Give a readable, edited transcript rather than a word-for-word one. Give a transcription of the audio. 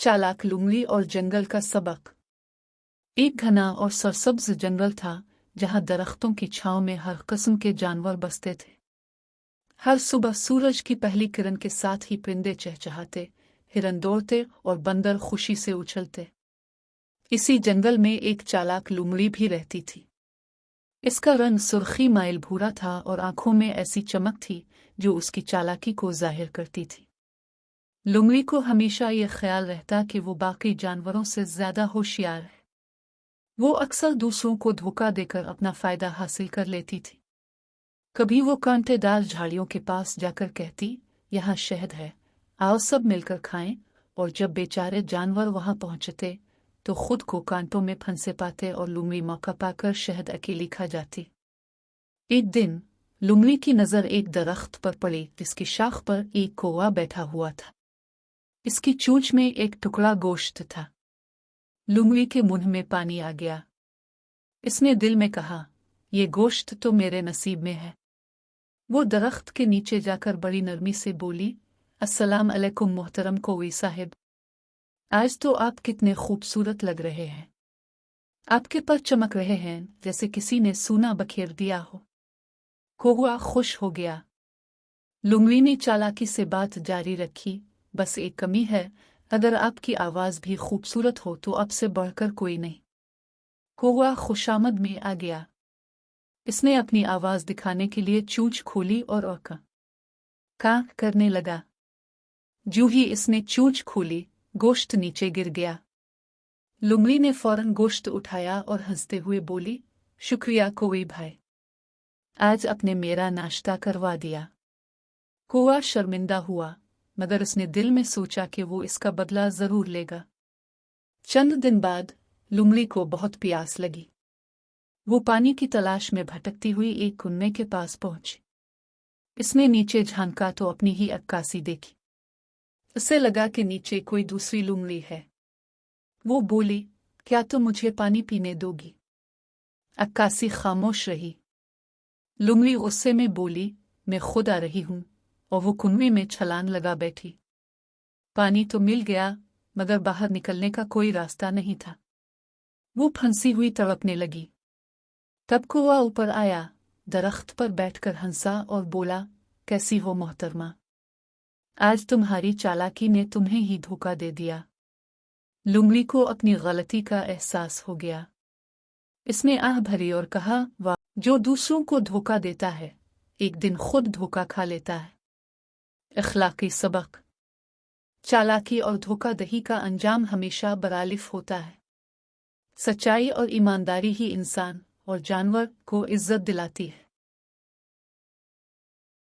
चालाक लुमड़ी और जंगल का सबक। एक घना और सरसब्ज जंगल था जहां दरख्तों की छांव में हर किस्म के जानवर बसते थे। हर सुबह सूरज की पहली किरण के साथ ही परिंदे चहचहाते, हिरन दौड़ते और बंदर खुशी से उछलते। इसी जंगल में एक चालाक लुमड़ी भी रहती थी। इसका रंग सुर्खी माइल भूरा था और आंखों में ऐसी चमक थी जो उसकी चालाकी को जाहिर करती थी। लुमड़ी को हमेशा यह ख्याल रहता कि वो बाकी जानवरों से ज्यादा होशियार है। वो अक्सर दूसरों को धोखा देकर अपना फायदा हासिल कर लेती थी। कभी वो कांटेदार झाड़ियों के पास जाकर कहती, यहाँ शहद है, आओ सब मिलकर खाएं, और जब बेचारे जानवर वहां पहुंचते तो खुद को कांटों में फंसे पाते और लुमड़ी मौका पाकर शहद अकेली खा जाती। एक दिन लुमड़ी की नजर एक दरख्त पर पड़ी जिसकी शाख पर एक कौवा बैठा हुआ था। इसकी चोंच में एक टुकड़ा गोश्त था। लुमड़ी के मुंह में पानी आ गया। इसने दिल में कहा, ये गोश्त तो मेरे नसीब में है। वो दरख्त के नीचे जाकर बड़ी नरमी से बोली, अस्सलाम अलैकुम मोहतरम कौवी साहिब, आज तो आप कितने खूबसूरत लग रहे हैं। आपके पर चमक रहे हैं जैसे किसी ने सोना बखेर दिया हो। कौवा खुश हो गया। लुमड़ी ने चालाकी से बात जारी रखी, बस एक कमी है, अगर आपकी आवाज भी खूबसूरत हो तो आपसे बढ़कर कोई नहीं। कौवा खुशामद में आ गया। इसने अपनी आवाज दिखाने के लिए चोंच खोली और का करने लगा। जो ही इसने चोंच खोली, गोश्त नीचे गिर गया। लुमड़ी ने फौरन गोश्त उठाया और हंसते हुए बोली, शुक्रिया कौवे भाई, आज आपने मेरा नाश्ता करवा दिया। कौवा शर्मिंदा हुआ, मगर उसने दिल में सोचा कि वो इसका बदला जरूर लेगा। चंद दिन बाद लुमड़ी को बहुत प्यास लगी। वो पानी की तलाश में भटकती हुई एक कुएं के पास पहुंची। इसने नीचे झांका तो अपनी ही अक्कासी देखी। उसे लगा कि नीचे कोई दूसरी लुमड़ी है। वो बोली, क्या तुम मुझे पानी पीने दोगी? अक्कासी खामोश रही। लुमड़ी गुस्से में बोली, मैं खुद आ रही हूं, और वो कुएं में छलांग लगा बैठी। पानी तो मिल गया, मगर बाहर निकलने का कोई रास्ता नहीं था। वो फंसी हुई तड़पने लगी। तब कौवा ऊपर आया, दरख्त पर बैठकर हंसा और बोला, कैसी हो मोहतरमा, आज तुम्हारी चालाकी ने तुम्हें ही धोखा दे दिया। लुमड़ी को अपनी गलती का एहसास हो गया। इसने आह भरी और कहा, वाह, जो दूसरों को धोखा देता है एक दिन खुद धोखा खा लेता है। इखलाकी सबक। चालाकी और धोखाधड़ी का अंजाम हमेशा बरालिफ होता है। सच्चाई और ईमानदारी ही इंसान और जानवर को इज्जत दिलाती है।